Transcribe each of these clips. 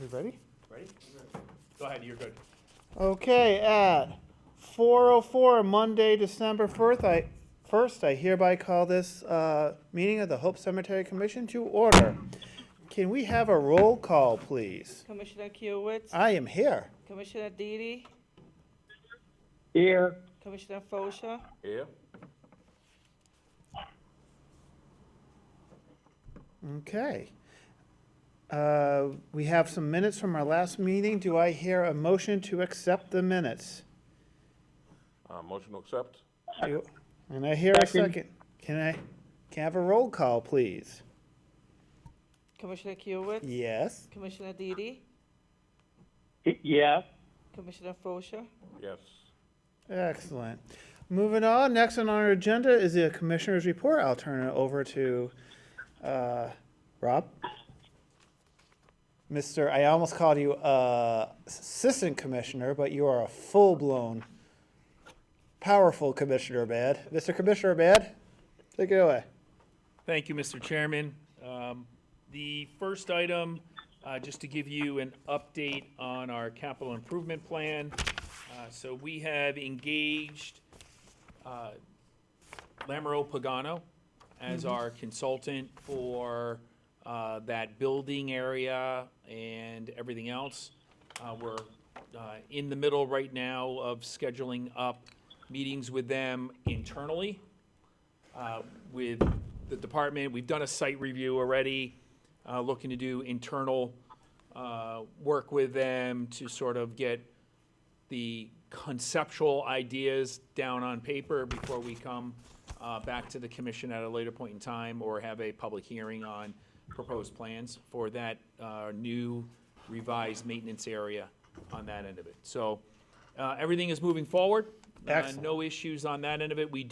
We ready? Ready? Go ahead, you're good. Okay, at 4:04, Monday, December 1st, I hereby call this meeting of the Hope Cemetery Commission to order. Can we have a roll call, please? Commissioner Kiewitz, I am here. Commissioner Deedy, Here. Commissioner Fosha, Here. Okay. We have some minutes from our last meeting. Do I hear a motion to accept the minutes? Motion to accept? And I hear a Second. second. Can I have a roll call, please? Commissioner Kiewitz, Yes. Commissioner Deedy, Yes. Commissioner Fosha, Yes. Excellent. Moving on, next on our agenda is the Commissioner's Report. I'll turn it over to Rob. I almost called you Assistant Commissioner, but you are a full-blown, powerful Commissioner Bad. Mr. Commissioner Bad, take it away. Thank you, Mr. Chairman. The first item, just to give you an update on our capital improvement plan. So we have engaged Lamoureux Pagano as our consultant for that building area and everything else. We're in the middle right now of scheduling up meetings with them internally with the department. We've done a site review already, looking to do internal work with them to sort of get the conceptual ideas down on paper before we come back to the commission at a later point in time or have a public hearing on proposed plans for that new revised maintenance area on that end of it. So everything is moving forward. Excellent. No issues on that end of it. We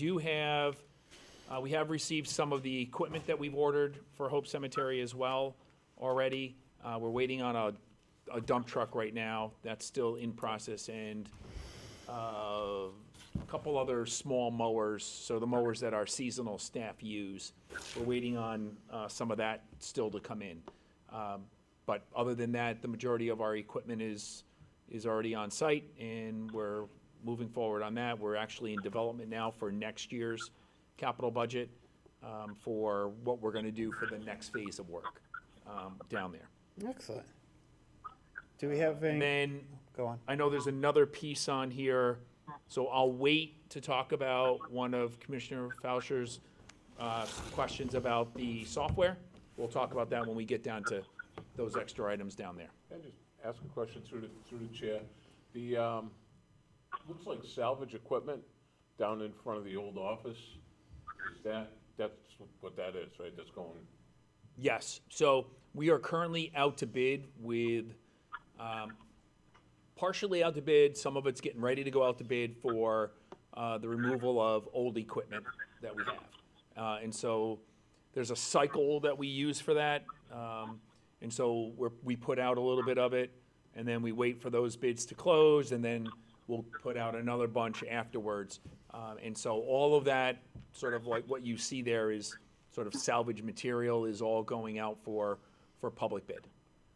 have received some of the equipment that we've ordered for Hope Cemetery as well already. We're waiting on a dump truck right now. That's still in process, and a couple other small mowers, so the mowers that our seasonal staff use. We're waiting on some of that still to come in. But other than that, the majority of our equipment is already on site, and we're moving forward on that. We're actually in development now for next year's capital budget for what we're going to do for the next phase of work down there. Excellent. Do we have And any? then Go on. I know there's another piece on here, so I'll wait to talk about one of Commissioner Fauscher's questions about the software. We'll talk about that when we get down to those extra items down there. Can I just ask a question through the chair? The, looks like salvage equipment down in front of the old office. That's what that is, right? That's going, Yes, so we are currently out to bid with, partially out to bid, some of it's getting ready to go out to bid for the removal of old equipment that we have. And so there's a cycle that we use for that. And so we put out a little bit of it, and then we wait for those bids to close, and then we'll put out another bunch afterwards. And so all of that, sort of like what you see there is sort of salvage material is all going out for public bid.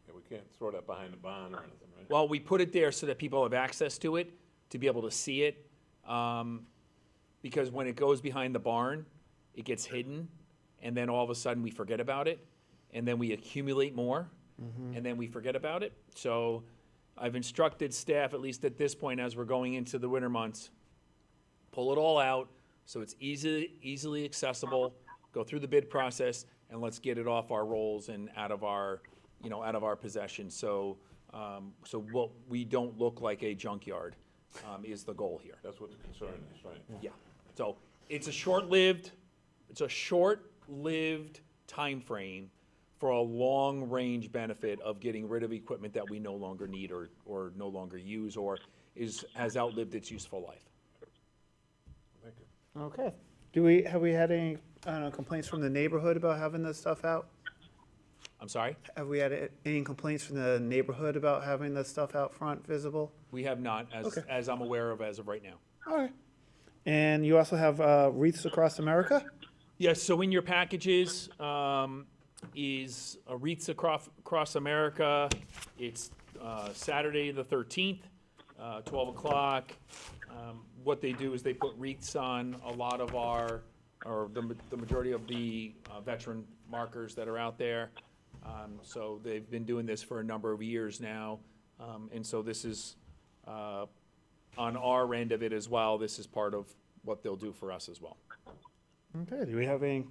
yeah, we can't throw that behind the barn or anything, right? Well, we put it there so that people have access to it, to be able to see it. Because when it goes behind the barn, it gets hidden, and then all of a sudden we forget about it, and then we accumulate more, and then we forget about it. So I've instructed staff, at least at this point, as we're going into the winter months, pull it all out so it's easily accessible, go through the bid process, and let's get it off our rolls and out of our possession. So we don't look like a junkyard is the goal here. That's what the concern is, right? Yeah. So it's a short-lived timeframe for a long-range benefit of getting rid of equipment that we no longer need or no longer use or has outlived its useful life. Thank you. Okay. Have we had any, I don't know, complaints from the neighborhood about having this stuff out? I'm sorry? Have we had any complaints from the neighborhood about having this stuff out front visible? We have not, Okay. as I'm aware of as of right now. All right. And you also have Wreaths Across America? Yes, so in your packages, is Wreaths Across America. It's Saturday the 13th, 12 o'clock. What they do is they put wreaths on a lot of our, or the majority of the veteran markers that are out there. So they've been doing this for a number of years now. And so this is, on our end of it as well, this is part of what they'll do for us as well. Okay, do we have any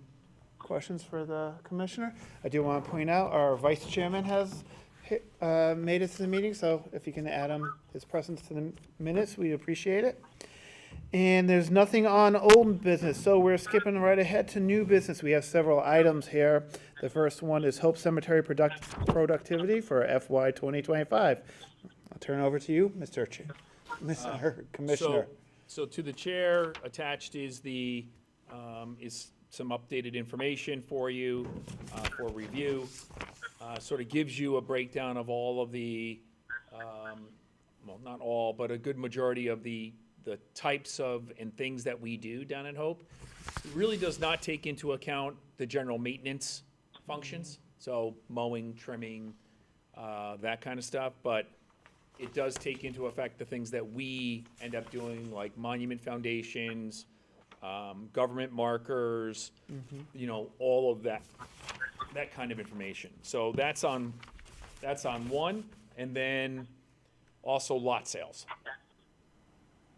questions for the commissioner? I do want to point out, our vice chairman has made it to the meeting, so if you can add his presence to the minutes, we'd appreciate it. And there's nothing on old business, so we're skipping right ahead to new business. We have several items here. The first one is Hope Cemetery productivity for FY 2025. I'll turn it over to you, Mr. Commissioner. So to the chair, attached is the, is some updated information for you, for review. Sort of gives you a breakdown of all of the, well, not all, but a good majority of the types of and things that we do down at Hope. It really does not take into account the general maintenance functions, so mowing, trimming, that kind of stuff, but it does take into effect the things that we end up doing, like monument foundations, government markers, you know, all of that kind of information. So that's on one, and then also lot sales.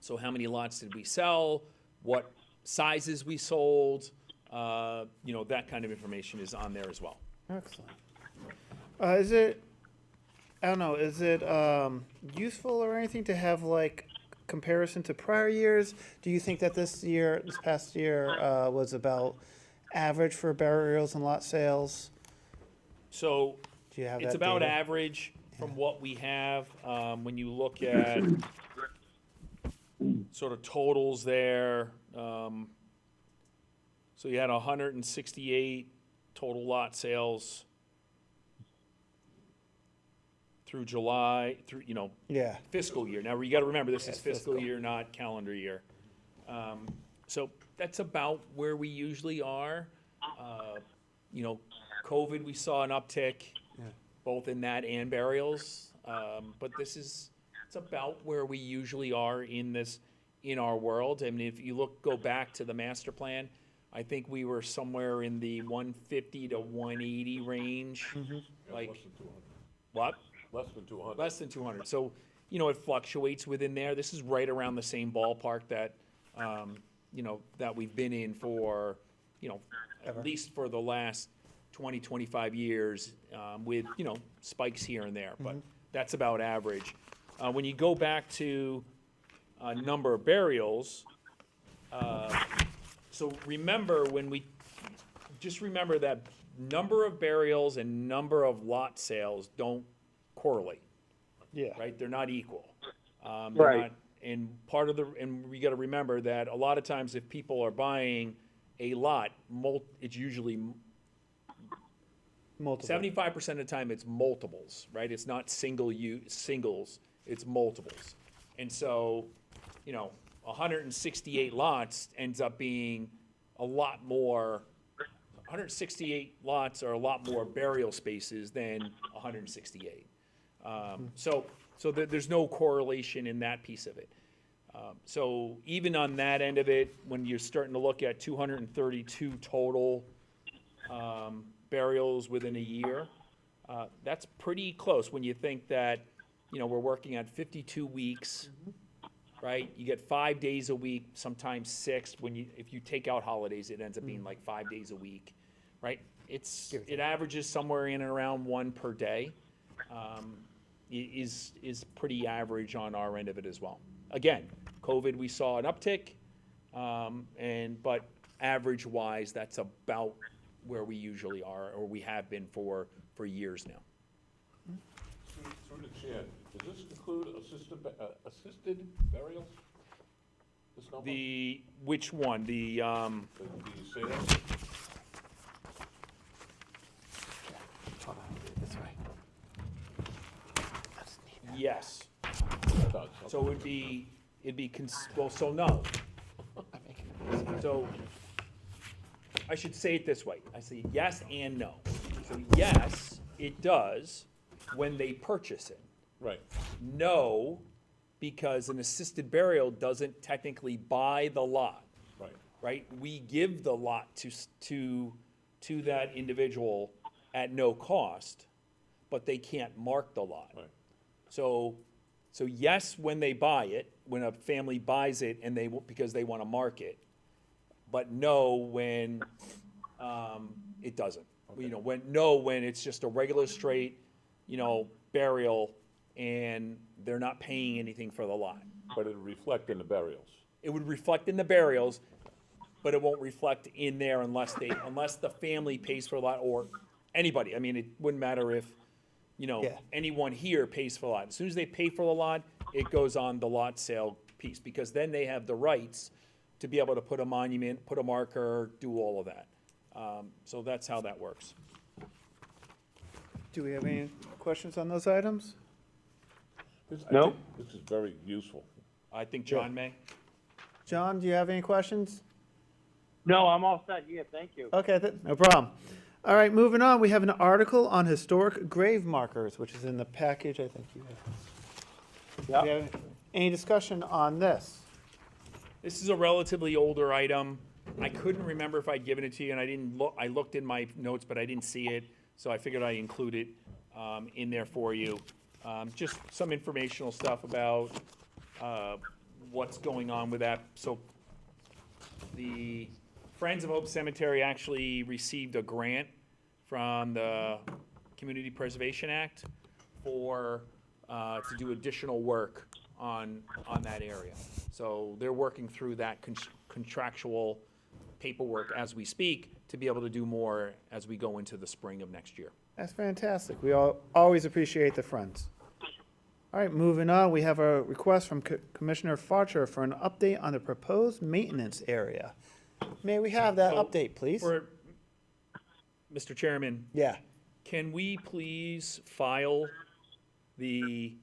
So how many lots did we sell? What sizes we sold? You know, that kind of information is on there as well. Excellent. Is it, I don't know, is it useful or anything to have like comparison to prior years? Do you think that this past year was about average for burials and lot sales? So Do you have it's that about data? average from what we have. When you look at sort of totals there, so you had 168 total lot sales through July, through, you know, Yeah, fiscal year. Now, you gotta remember, this is Yes, fiscal fiscal. year, not calendar year. So that's about where we usually are. You know, COVID, we saw an uptick, both in that and burials. But it's about where we usually are in our world. I mean, if you go back to the master plan, I think we were somewhere in the 150 to 180 range. Like, Less than 200. what? Less than 200. Less than 200. So, you know, it fluctuates within there. This is right around the same ballpark that, you know, that we've been in for, you know, at least for the last 20, 25 years, with, you know, spikes here and there, but that's about average. When you go back to number of burials, so remember just remember that number of burials and number of lot sales don't correlate, yeah. right? They're not equal. They're Right. not- And and we gotta remember that a lot of times if people are buying a lot, it's usually Multiple. 75% of the time it's multiples, right? It's not singles, it's multiples. And so, you know, 168 lots ends up being a lot more, 168 lots are a lot more burial spaces than 168. So there's no correlation in that piece of it. So even on that end of it, when you're starting to look at 232 total burials within a year, that's pretty close when you think that, you know, we're working at 52 weeks, right? You get 5 days a week, sometimes 6. If you take out holidays, it ends up being like 5 days a week, right? It averages somewhere in and around 1 per day. Is pretty average on our end of it as well. Again, COVID, we saw an uptick, but average-wise, that's about where we usually are, or we have been for years now. Through the chair, does this include assisted burials? This number? Which one? Do you say that? Hold on, this way. Yes. It does, So okay. it'd be, well, so no. So, I should say it this way. I say yes and no. So yes, it does when they purchase it. Right, No, because an assisted burial doesn't technically buy the lot, right. right? We give the lot to that individual at no cost, but they can't mark the lot. Right. So yes, when they buy it, when a family buys it and because they want to mark it, but no, when, it doesn't. You know, when it's just a regular straight, burial and they're not paying anything for the lot. But it'll reflect in the burials. It would reflect in the burials, but it won't reflect in there unless the family pays for the lot or anybody. I mean, it wouldn't matter if, Yeah. anyone here pays for the lot. As soon as they pay for the lot, it goes on the lot sale piece, because then they have the rights to be able to put a monument, put a marker, do all of that. So that's how that works. Do we have any questions on those items? I No. think this is very useful. I think John may. John, do you have any questions? No, I'm all set. Yeah, thank you. Okay, no problem. All right, moving on, we have an article on historic grave markers, which is in the package, I think you have. Yeah. Do you have any discussion on this? This is a relatively older item. I couldn't remember if I'd given it to you, and I didn't look, I looked in my notes, but I didn't see it, so I figured I'd include it in there for you. Just some informational stuff about what's going on with that. So the Friends of Hope Cemetery actually received a grant from the Community Preservation Act to do additional work on that area. So they're working through that contractual paperwork as we speak to be able to do more as we go into the spring of next year. That's fantastic. We always appreciate the Friends. All right, moving on, we have a request from Commissioner Farcher for an update on the proposed maintenance area. May we have that So, update, please? Mr. Chairman, Yeah, can we please file the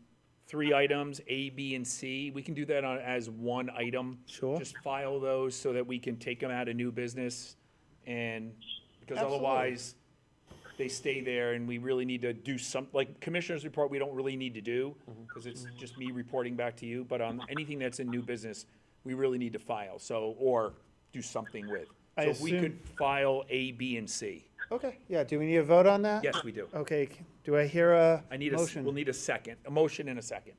3 items, A, B, and C? We can do that as one item. Sure. Just file those so that we can take them out of new business, and, because Absolutely. otherwise, they stay there, and we really need to do like Commissioner's report, we don't really need to do, because it's just me reporting back to you, but on anything that's in new business, we really need to file, or do something with. I So if we assume- could file A, B, and C. okay, yeah, do we need a vote on that? Yes, we do. Okay, do I hear a motion? We'll need a second, a motion and a second.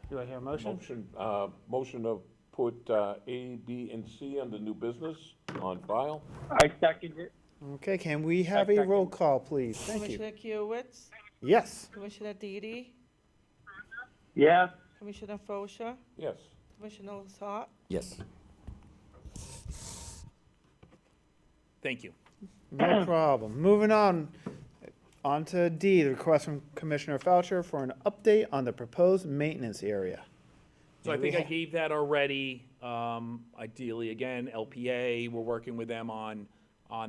Do I hear a motion? Motion to put A, B, and C under new business on file? I second it. Okay, can we have a second. roll call, please? Thank you. Commissioner Kiowitz, Yes, Commissioner Deedy, Yes. Commissioner Fosha, Yes. Commissioner Lassat, Yes. Thank you. no problem. Moving on to D, the request from Commissioner Foucher for an update on the proposed maintenance area. So I Yeah, think we I gave that already. Ideally, again, LPA, we're working with them on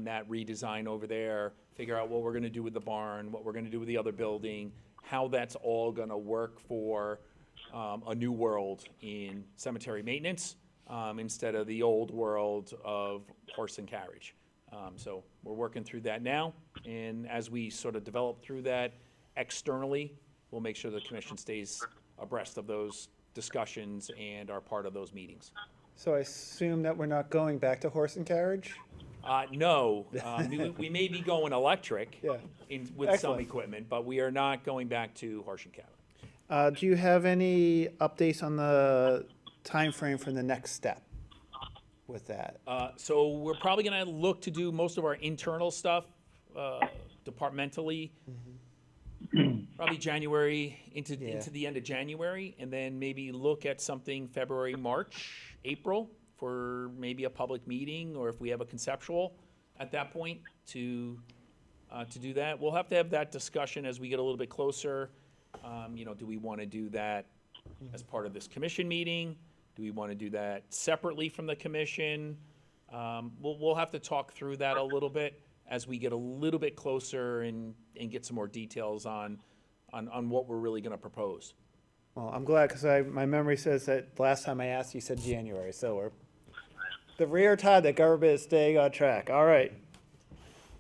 that redesign over there, figure out what we're gonna do with the barn, what we're gonna do with the other building, how that's all gonna work for a new world in cemetery maintenance, instead of the old world of horse and carriage. So we're working through that now, and as we sort of develop through that externally, we'll make sure the commission stays abreast of those discussions and are part of those meetings. So I assume that we're not going back to horse and carriage? No, we may be going electric Yeah. with some Excellent. equipment, but we are not going back to horse and cattle. Do you have any updates on the time frame for the next step with that? So we're probably gonna look to do most of our internal stuff, departmentally. Probably January, into the end of January, and then maybe look at something February, March, April, for maybe a public meeting, or if we have a conceptual at that point to do that. We'll have to have that discussion as we get a little bit closer. Do we wanna do that as part of this commission meeting? Do we wanna do that separately from the commission? We'll have to talk through that a little bit as we get a little bit closer and get some more details on what we're really gonna propose. Well, I'm glad, because my memory says that last time I asked, you said January, so we're the rare time that government is staying on track. All right.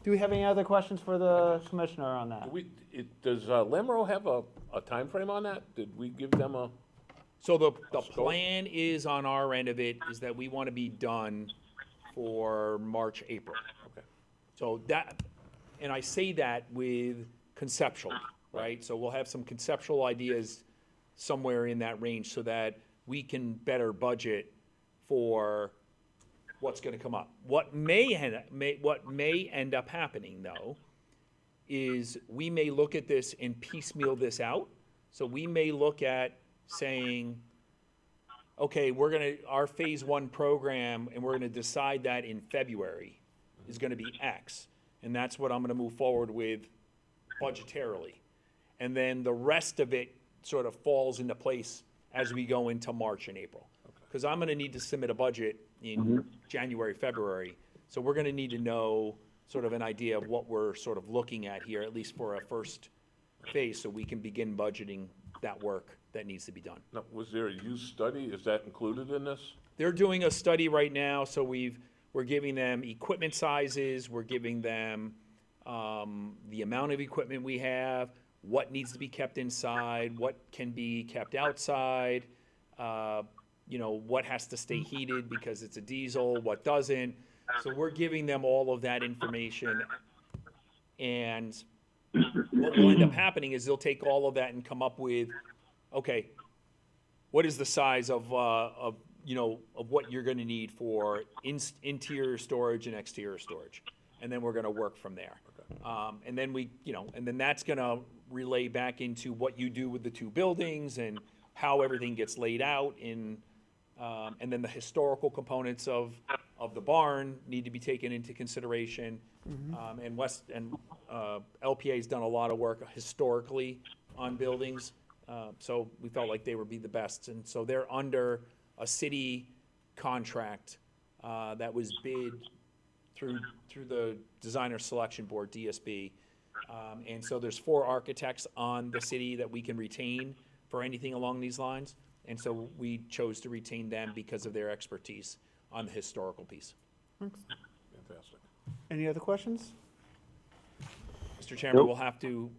Do we have any other questions for the commissioner on that? Does Lamro have a timeframe on that? Did we give them a? So the Scope? plan is on our end of it, is that we want to be done for March, April. Okay. So that, and I say that with conceptual, right? So we'll have some conceptual ideas somewhere in that range so that we can better budget for what's gonna come up. What may end up happening, though, is we may look at this and piecemeal this out. So we may look at saying, okay, our phase one program, and we're gonna decide that in February is gonna be X. And that's what I'm gonna move forward with budgetarily. And then the rest of it sort of falls into place as we go into March and April. Because I'm gonna need to submit a budget in January, February. So we're gonna need to know sort of an idea of what we're sort of looking at here, at least for a first phase, so we can begin budgeting that work that needs to be done. Now, was there a use study? Is that included in this? They're doing a study right now, so we're giving them equipment sizes, we're giving them the amount of equipment we have, what needs to be kept inside, what can be kept outside, what has to stay heated because it's a diesel, what doesn't. So we're giving them all of that information. And what will end up happening is they'll take all of that and come up with, okay, what is the size of what you're gonna need for interior storage and exterior storage? And then we're gonna work from there. And then that's gonna relay back into what you do with the two buildings and how everything gets laid out and then the historical components of the barn need to be taken into consideration. And LPA's done a lot of work historically on buildings, so we felt like they would be the best. And so they're under a city contract that was bid through the Designer Selection Board, DSB. And so there's 4 architects on the city that we can retain for anything along these lines. And so we chose to retain them because of their expertise on the historical piece. Fantastic. Any other questions? Mr. Chairman, we'll have to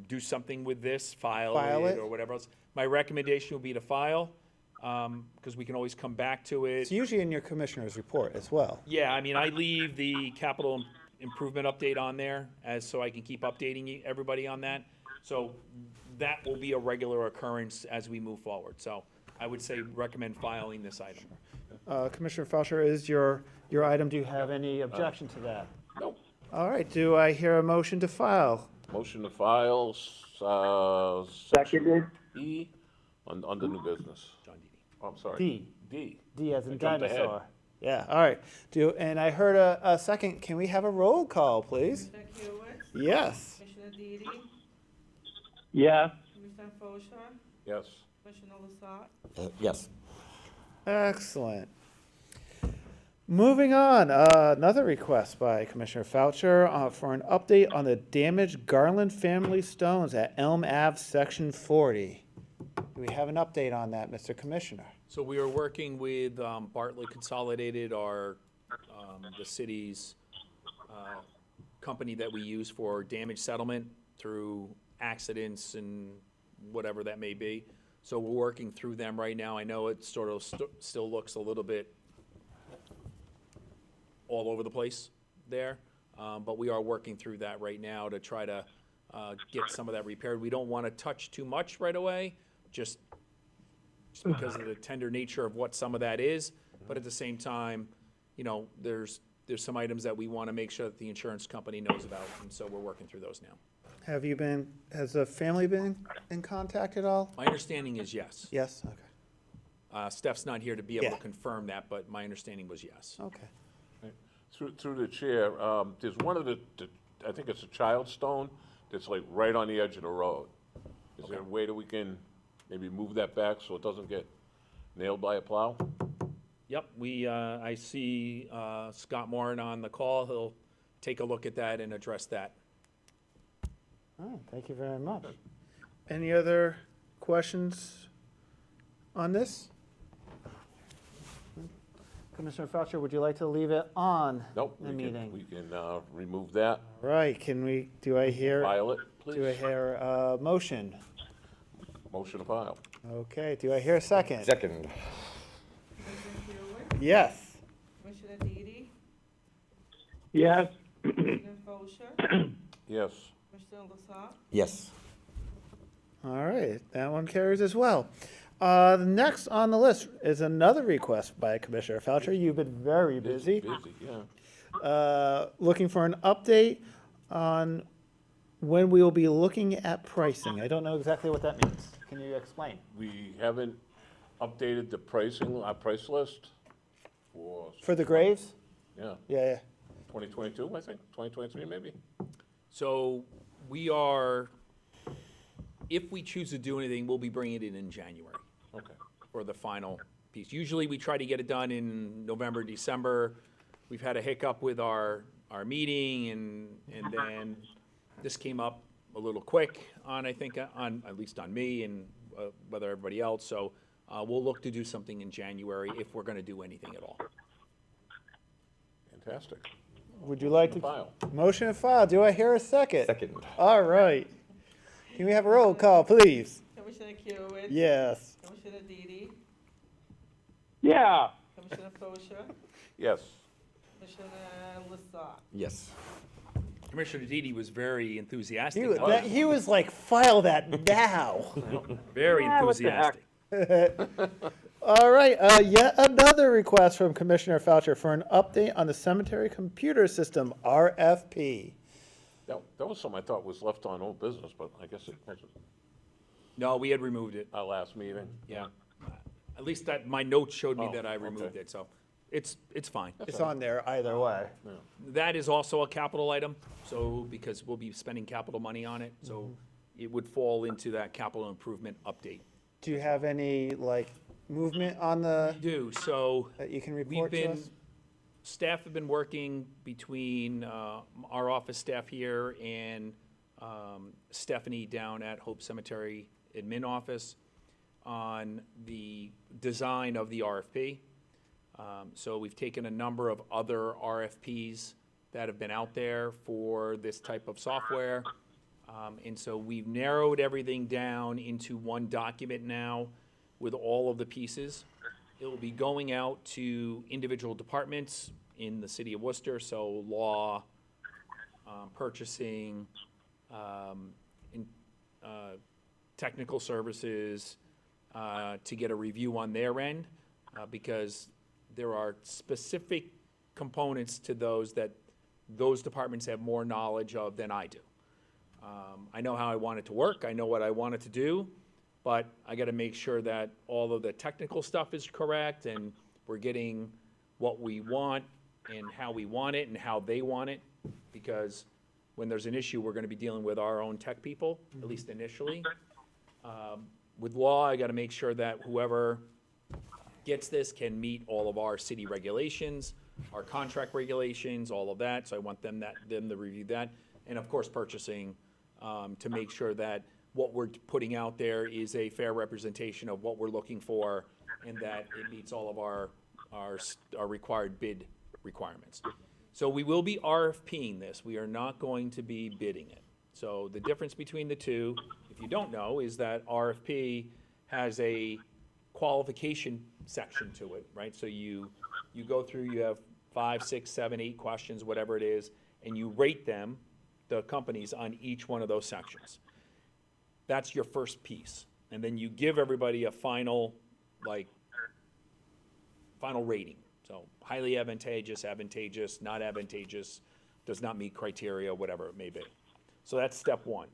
do something with this, file File it it? or whatever else. My recommendation will be to file, because we can always come back to it. It's usually in your commissioner's report as well. Yeah, I mean, I leave the capital improvement update on there so I can keep updating everybody on that. So that will be a regular occurrence as we move forward. So I would say recommend filing this item. Commissioner Felcher, is your item, do you have any objection to that? Nope. All right, do I hear a motion to file? Motion to file, Seconded. E on the new business. John Didi. Oh, I'm sorry. D. D. D as in I jumped ahead. dinosaur. Yeah, all right. And I heard a second, can we have a roll call, please? Commissioner Kuyowitz, Yes. Commissioner Deedy, Yes. Commissioner Fosha, Yes. Commissioner Lasat. Yes. Excellent. Moving on, another request by Commissioner Foucher for an update on the damaged Garland family stones at Elm Ave, Section 40. Do we have an update on that, Mr. Commissioner? So we are working with Bartlett Consolidated, the city's company that we use for damage settlement through accidents and whatever that may be. So we're working through them right now. I know it sort of still looks a little bit all over the place there, but we are working through that right now to try to get some of that repaired. We don't want to touch too much right away, just because of the tender nature of what some of that is. But at the same time, there's some items that we want to make sure that the insurance company knows about, and so we're working through those now. Has the family been in contact at all? My understanding is yes. Yes, okay, Steph's not here to be able Yeah. to confirm that, but my understanding was yes. okay. Through the chair, there's one of the, I think it's a child stone that's like right on the edge of the road. Is there a way that we can maybe move that back so it doesn't get nailed by a plow? Yep, I see Scott Moran on the call. He'll take a look at that and address that. All right, thank you very much. Any other questions on this? Commissioner Felcher, would you like to leave it on Nope, the meeting? we can, remove that, Right, do I hear, file it, do I please. hear a motion? Motion to file. Okay, do I hear a second? Second. Commissioner Hewitt? Yes. Commissioner Deedy? yes, Commissioner Fosha? Yes. Commissioner Lasat? Yes. All right, that one carries as well. Next on the list is another request by Commissioner Felcher. You've been very busy. Busy, yeah. Looking for an update on when we will be looking at pricing. I don't know exactly what that means. Can you explain? We haven't updated the pricing, our price list for, For the graves? yeah, Yeah, 2022, I think, 2023 maybe? So we are, if we choose to do anything, we'll be bringing it in January Okay. for the final piece. Usually, we try to get it done in November, December. We've had a hiccup with our meeting, and then this came up a little quick on, I think, at least on me and whether everybody else. So we'll look to do something in January if we're gonna do anything at all. Fantastic. would you like to? File. Motion to file. Do I hear a second? Second. All right. Can we have a roll call, please? Commissioner Hewitt? Yes. Commissioner Deedy? yeah, Commissioner Fosha? Yes. Commissioner Lasat? Yes. Commissioner Deedy was very enthusiastic. He was like, file that now. Very Yeah, what the heck? enthusiastic. All right, yet another request from Commissioner Felcher for an update on the cemetery computer system, RFP. That was something I thought was left on old business, but I guess it wasn't. No, we had removed it. Our last meeting. Yeah. At least that, my notes showed me Oh, that I okay. removed it, so it's fine. It's on there either way. That is also a capital item, so, because we'll be spending capital money on it, so it would fall into that capital improvement update. Do you have any, like, movement on the, Do, so that you can we've report to been, us? staff have been working between our office staff here and Stephanie down at Hope Cemetery admin office on the design of the RFP. So we've taken a number of other RFPs that have been out there for this type of software. And so we've narrowed everything down into one document now with all of the pieces. It will be going out to individual departments in the city of Worcester, so law, purchasing, technical services, to get a review on their end, because there are specific components to those that those departments have more knowledge of than I do. I know how I want it to work, I know what I want it to do, but I gotta make sure that all of the technical stuff is correct, and we're getting what we want and how we want it and how they want it, because when there's an issue, we're gonna be dealing with our own tech people, at least initially. With law, I gotta make sure that whoever gets this can meet all of our city regulations, our contract regulations, all of that, so I want them to review that. And of course, purchasing, to make sure that what we're putting out there is a fair representation of what we're looking for, and that it meets all of our required bid requirements. So we will be RFPing this, we are not going to be bidding it. So the difference between the two, if you don't know, is that RFP has a qualification section to it, right? So you go through, you have 5, 6, 7, 8 questions, whatever it is, and you rate them, the companies, on each one of those sections. That's your first piece. And then you give everybody a final rating. So highly advantageous, advantageous, not advantageous, does not meet criteria, whatever it may be. So that's step one.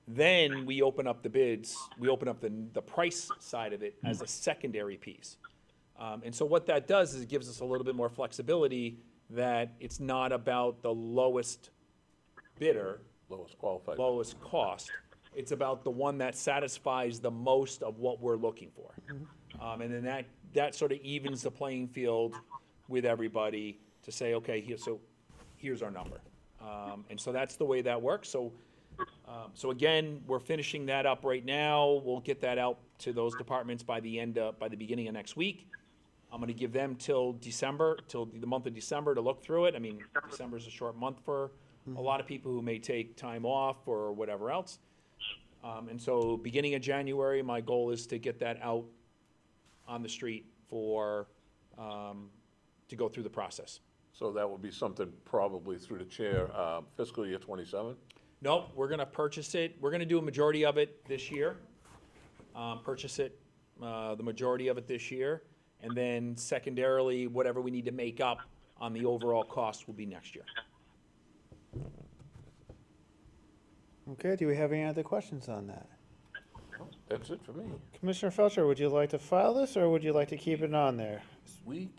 Then we open up the bids, we open up the price side of it as a secondary piece. And so what that does is it gives us a little bit more flexibility, that it's not about the lowest bidder, Lowest qualified. lowest cost. It's about the one that satisfies the most of what we're looking for. And then that sort of evens the playing field with everybody to say, okay, here's our number. And so that's the way that works. So again, we're finishing that up right now. We'll get that out to those departments by the beginning of next week. I'm gonna give them till December, till the month of December to look through it. I mean, December's a short month for a lot of people who may take time off or whatever else. And so beginning of January, my goal is to get that out on the street for, to go through the process. So that would be something probably through the chair, fiscal year 27? Nope, we're gonna purchase it, we're gonna do a majority of it this year. Purchase it, the majority of it this year, and then secondarily, whatever we need to make up on the overall cost will be next year. Okay, do we have any other questions on that? That's it for me. Commissioner Felcher, would you like to file this, or would you like to keep it on there?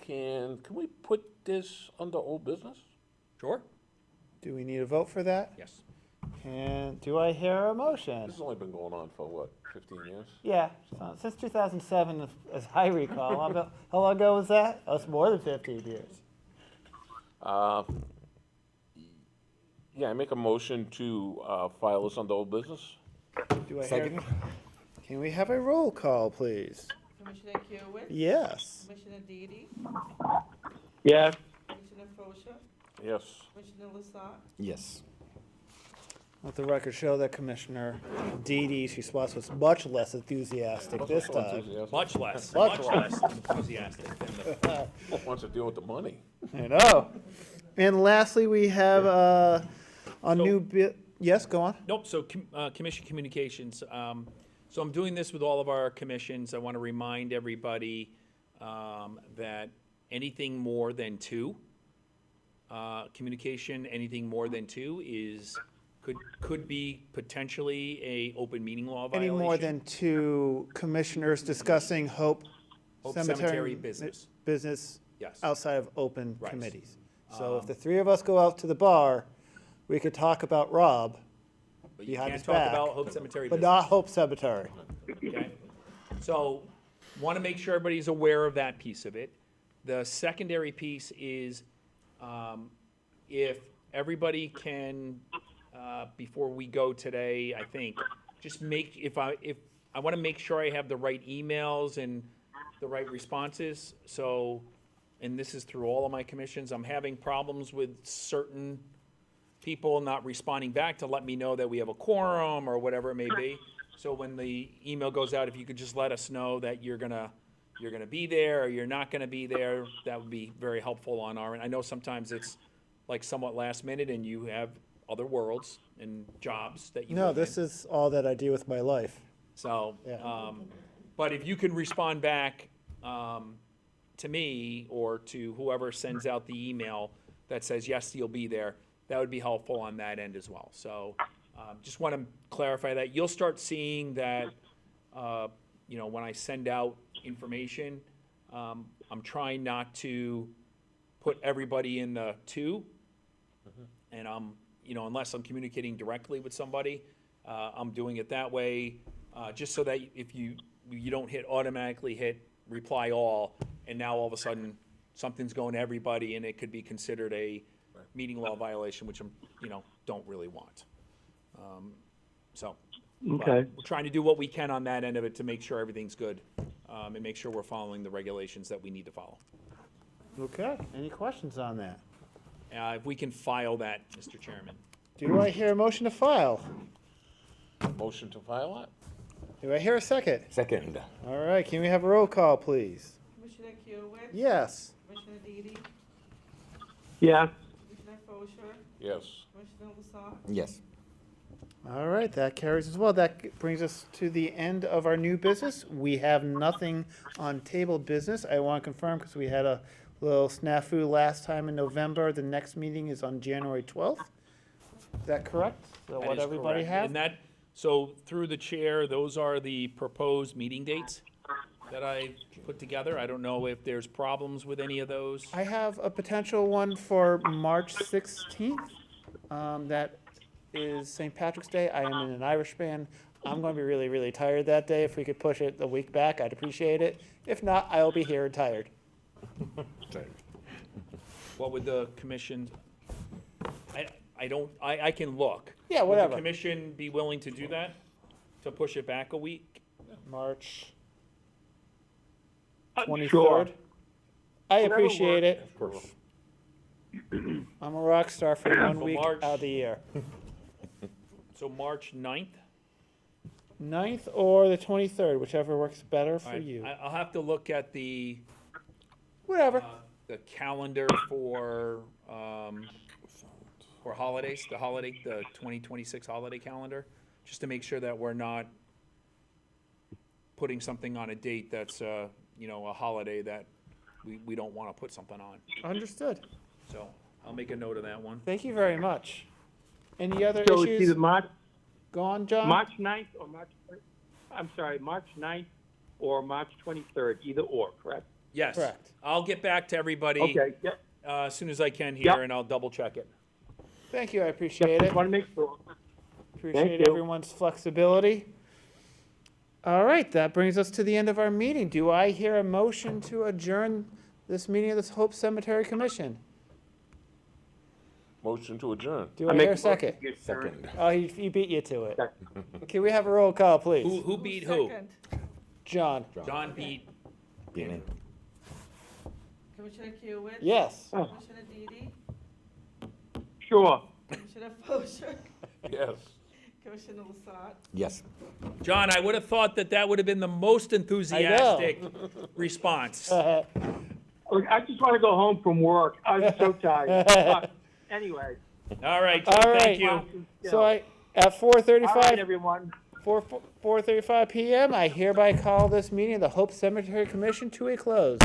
Can we put this under old business? Sure? Do we need a vote for that? Yes. And do I hear a motion? This has only been going on for what, 15 years? Yeah, since 2007, as I recall. How long ago was that? Oh, it's more than 15 years. Yeah, I make a motion to file this under old business. Do I hear? Can we have a roll call, please? Commissioner Kiyowitz. Yes. Commissioner Deedy. Yes. Commissioner Fosha. Yes. Commissioner Lasat. Yes. Let the record show that Commissioner Deedee's response was much less enthusiastic this time. Much less Much enthusiastic than the, Wants to deal with the money. I know. And lastly, we have a new bit. Yes, go on. nope, so, commission communications, so I'm doing this with all of our commissions. I wanna remind everybody, that anything more than two, communication, anything more than two could be potentially a open meeting law Any violation. more than two commissioners discussing Hope Hope Cemetery Cemetery business. business Yes. outside of open Right. committees. So if the three of us go out to the bar, we could talk about Rob, But you behind can't his talk back, about Hope Cemetery but business. not Hope Cemetery. Okay? So, want to make sure everybody's aware of that piece of it. The secondary piece is, if everybody can, before we go today, I think, just if I want to make sure I have the right emails and the right responses, so, and this is through all of my commissions, I'm having problems with certain people not responding back to let me know that we have a quorum or whatever it may be. So when the email goes out, if you could just let us know that you're gonna be there or you're not gonna be there, that would be very helpful on our end. I know sometimes it's like somewhat last minute and you have other worlds and jobs that you No, live in. this is all that I do with my life. So, Yeah. but if you can respond back, to me or to whoever sends out the email that says, yes, you'll be there, that would be helpful on that end as well. So, just want to clarify that. You'll start seeing that, when I send out information, I'm trying not to put everybody in the two. And unless I'm communicating directly with somebody, I'm doing it that way, just so that if you don't automatically hit reply all, and now all of a sudden, something's going to everybody, and it could be considered a meeting law violation, which I'm, don't really want. But Okay. we're trying to do what we can on that end of it to make sure everything's good, and make sure we're following the regulations that we need to follow. Okay, any questions on that? If we can file that, Mr. Chairman. Do I hear a motion to file? Motion to file it? Do I hear a second? Second. All right, can we have a roll call, please? Commissioner Kiyowitz. Yes. Commissioner Deedy. Yes. Commissioner Fosha. Yes. Commissioner Lasat. Yes. All right, that carries as well. That brings us to the end of our new business. We have nothing on table business. I want to confirm, because we had a little snafu last time in November. The next meeting is on January 12th. Is that correct? Is that That what is everybody correct. have? And that, so through the chair, those are the proposed meeting dates that I put together. I don't know if there's problems with any of those. I have a potential one for March 16th. That is St. Patrick's Day. I am in an Irish band. I'm going to be really, really tired that day. If we could push it a week back, I'd appreciate it. If not, I'll be here and tired. What would the commission, I can look. Yeah, Would whatever. the commission be willing to do that? To push it back a week? March Sure. 23rd. I Whatever appreciate works. it. Of course. I'm a rock star for 1 So week March- out of the year. So March 9th? 9th or the 23rd, whichever works better All for right, you. I'll have to look at the Whatever. the calendar for holidays, the 2026 holiday calendar, just to make sure that we're not putting something on a date that's, you know, a holiday that we don't want to put something on. Understood. So I'll make a note of that one. Thank you very much. Any other So it's issues either gone, John? March 9th or March 9th or March 23rd, either or, correct? Yes. Correct. I'll get back to everybody Okay, yep. as soon as I can Yep. here, and I'll double check it. Thank you, I appreciate it. Just want to make sure. Appreciate you. everyone's flexibility. All right, that brings us to the end of our meeting. Do I hear a motion to adjourn this meeting of the Hope Cemetery Commission? Motion to adjourn. Do I make hear a a second? motion to adjourn. Second. Oh, he beat you to it. Second. Can we have a roll call, please? Who beat who? Second. John? John beat. Beanie. Commissioner Kiyowitz. Yes. Commissioner Deedy. Sure. Commissioner Fosher. Yes. Commissioner Lasat. Yes. John, I would have thought that would have been the most enthusiastic response. Look, I just want to go home from work. I was so tired. But anyway. All right, John, All right. thank you. So at All right, 4:35, everyone. 4:35 p.m., I hereby call this meeting of the Hope Cemetery Commission to a close.